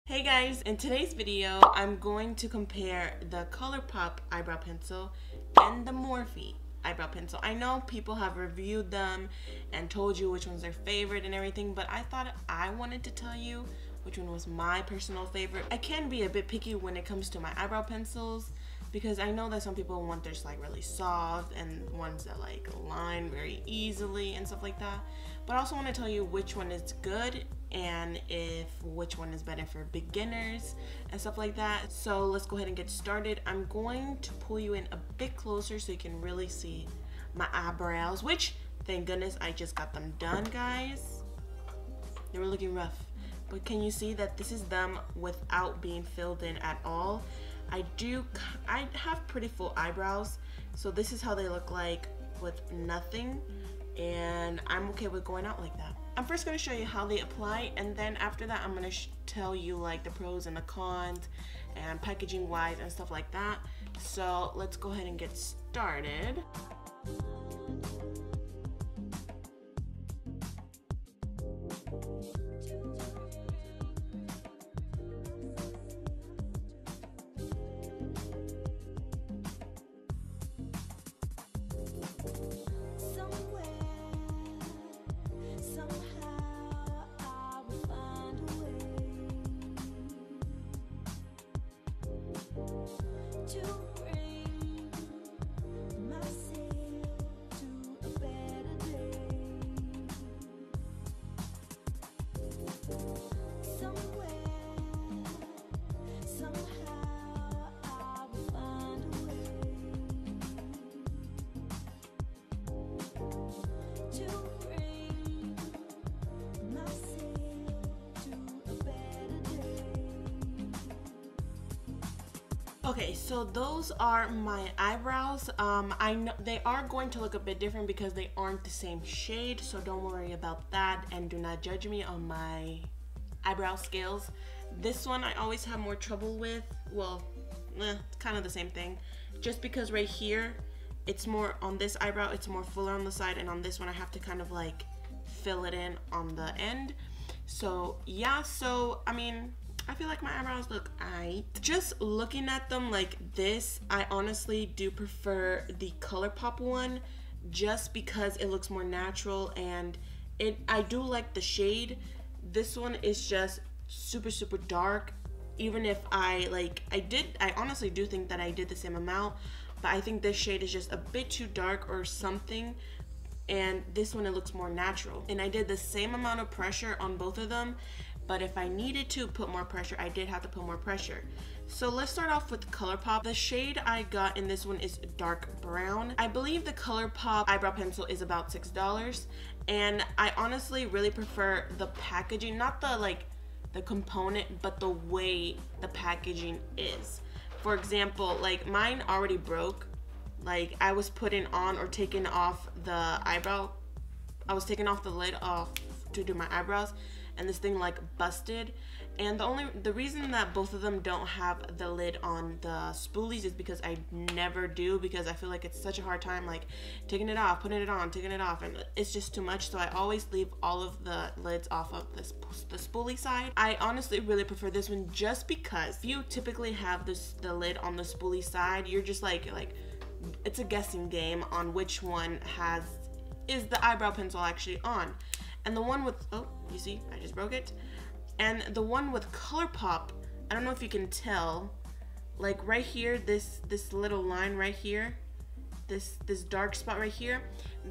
Hey guys, in today's video, I'm going to compare the ColourPop eyebrow pencil and the Morphe eyebrow pencil. I know people have reviewed them and told you which one's their favorite and everything, but I thought I wanted to tell you which one was my personal favorite. I can be a bit picky when it comes to my eyebrow pencils because I know that some people want theirs like really soft and ones that like line very easily and stuff like that. But I also want to tell you which one is good and which one is better for beginners and stuff like that. So let's go ahead and get started. I'm going to pull you in a bit closer so you can really see my eyebrows, which thank goodness I just got them done, guys. They were looking rough, but can you see that this is them without being filled in at all? I have pretty full eyebrows, so this is how they look like with nothing, and I'm okay with going out like that. I'm first going to show you how they apply, and then after that I'm going to tell you like the pros and the cons and packaging wise and stuff like that. So let's go ahead and get started. Okay, so those are my eyebrows. I know they are going to look a bit different because they aren't the same shade, so don't worry about that and do not judge me on my eyebrow scales. This one I always have more trouble with. Well, it's kind of the same thing, just because right here it's more on this eyebrow, it's more fuller on the side, and on this one I have to kind of like fill it in on the end. So yeah, so I mean, I feel like my eyebrows look aight. Just looking at them like this, I honestly do prefer the ColourPop one just because it looks more natural, and I do like the shade. This one is just super dark. Even if I honestly do think that I did the same amount, but I think this shade is just a bit too dark or something, and this one it looks more natural. And I did the same amount of pressure on both of them, but if I needed to put more pressure, I did have to put more pressure. So let's start off with ColourPop. The shade I got in this one is dark brown. I believe the ColourPop eyebrow pencil is about $6, and I honestly really prefer the packaging, not the component, but the way the packaging is. For example, like mine already broke. Like I was putting on or taking off the eyebrow, I was taking off the lid off to do my eyebrows, and this thing like busted. And the reason that both of them don't have the lid on the spoolies is because I never do, because I feel like it's such a hard time like taking it off, putting it on, taking it off, and it's just too much. So I always leave all of the lids off of the spoolie side. I honestly really prefer this one just because if you typically have the lid on the spoolie side, you're just like it's a guessing game on which one is the eyebrow pencil actually on. And the one with, oh, you see, I just broke it. And the one with ColourPop, I don't know if you can tell, like right here, this little line right here, this dark spot right here,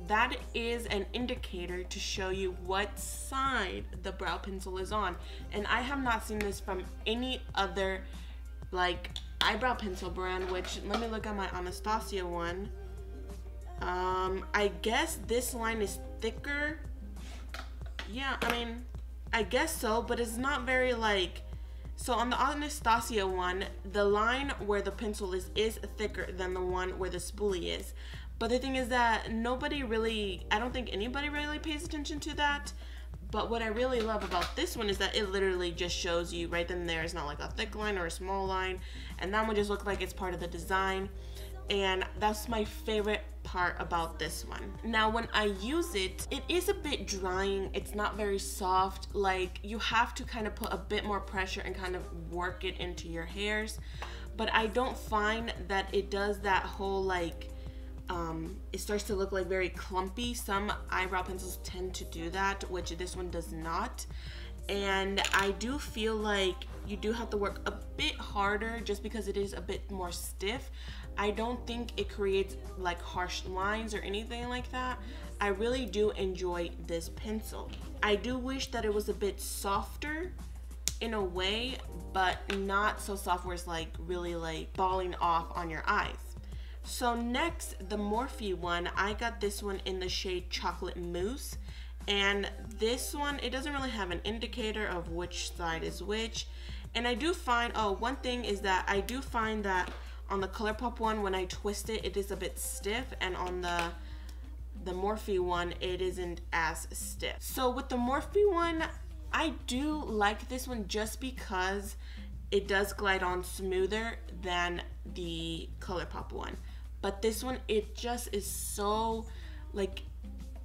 that is an indicator to show you what side the brow pencil is on. And I have not seen this from any other like eyebrow pencil brand, which, let me look at my Anastasia one. I guess this line is thicker. Yeah, I mean, I guess so, but it's not very like, so on the Anastasia one, the line where the pencil is thicker than the one where the spoolie is. But the thing is that I don't think anybody really pays attention to that. But what I really love about this one is that it literally just shows you right then and there. It's not like a thick line or a small line, and that one just looks like it's part of the design. And that's my favorite part about this one. Now when I use it, it is a bit drying. It's not very soft. Like, you have to kind of put a bit more pressure and kind of work it into your hairs. But I don't find that it does that whole like, it starts to look like very clumpy. Some eyebrow pencils tend to do that, which this one does not. And I do feel like you do have to work a bit harder just because it is a bit more stiff. I don't think it creates like harsh lines or anything like that. I really do enjoy this pencil. I do wish that it was a bit softer in a way, but not so soft where it's like really like falling off on your eyes. So next, the Morphe one, I got this one in the shade Chocolate Mousse. And this one, it doesn't really have an indicator of which side is which. And I do find, oh, one thing is that I do find that on the ColourPop one, when I twist it, it is a bit stiff, and on the Morphe one, it isn't as stiff. So with the Morphe one, I do like this one just because it does glide on smoother than the ColourPop one. But this one, it just is so, like,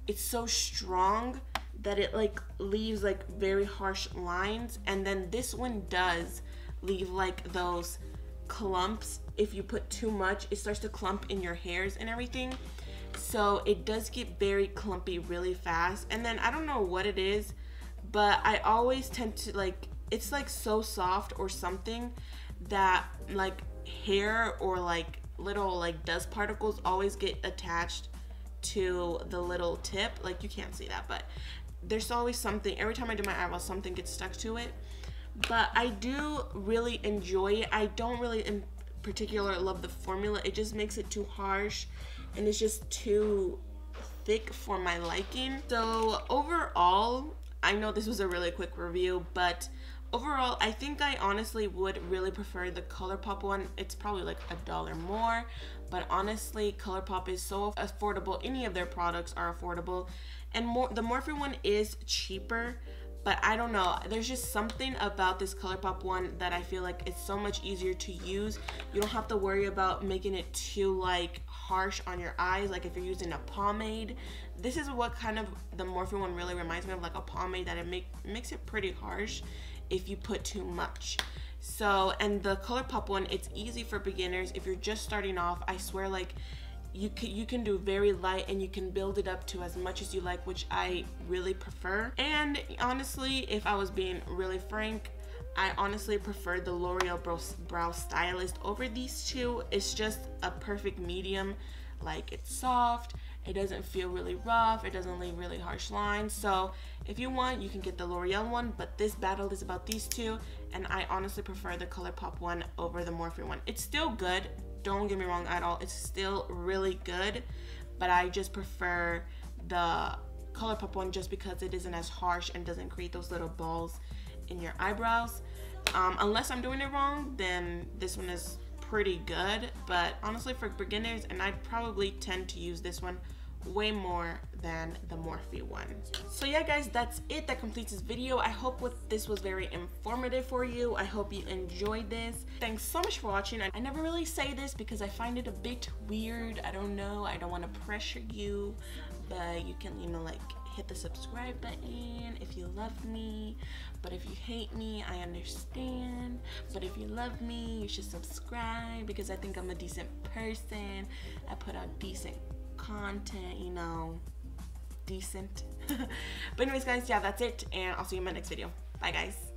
it's so strong that it like leaves like very harsh lines. And then this one does leave like those clumps. If you put too much, it starts to clump in your hairs and everything. So it does get very clumpy really fast. And then I don't know what it is, but I always tend to like, it's like so soft or something that like hair or like little like dust particles always get attached to the little tip. Like, you can't see that, but there's always something. Every time I do my eyebrows, something gets stuck to it. But I do really enjoy it. I don't really in particular love the formula. It just makes it too harsh and it's just too thick for my liking. So overall, I know this was a really quick review, but overall, I think I honestly would really prefer the ColourPop one. It's probably like $1 more, but honestly, ColourPop is so affordable. Any of their products are affordable, and the Morphe one is cheaper, but I don't know. There's just something about this ColourPop one that I feel like it's so much easier to use. You don't have to worry about making it too like harsh on your eyes. Like if you're using a pomade, this is what kind of the Morphe one really reminds me of, like a pomade, that it makes it pretty harsh if you put too much. So, and the ColourPop one, it's easy for beginners. If you're just starting off, I swear, like you can do very light and you can build it up to as much as you like, which I really prefer. And honestly, if I was being really frank, I honestly prefer the L'Oreal Brow Stylist over these two. It's just a perfect medium. Like, it's soft, it doesn't feel really rough, it doesn't leave really harsh lines. So if you want, you can get the L'Oreal one, but this battle is about these two, and I honestly prefer the ColourPop one over the Morphe one. It's still good, don't get me wrong at all, it's still really good, but I just prefer the ColourPop one just because it isn't as harsh and doesn't create those little balls in your eyebrows. Unless I'm doing it wrong, then this one is pretty good, but honestly for beginners, and I'd probably tend to use this one way more than the Morphe one. So yeah guys, that's it. That completes this video. I hope this was very informative for you. I hope you enjoyed this. Thanks so much for watching. I never really say this because I find it a bit weird. I don't know, I don't want to pressure you, but you can, you know, like hit the subscribe button if you love me. But if you hate me, I understand. But if you love me, you should subscribe because I think I'm a decent person. I put out decent content, you know, decent. But anyways guys, yeah, that's it, and I'll see you in my next video. Bye guys.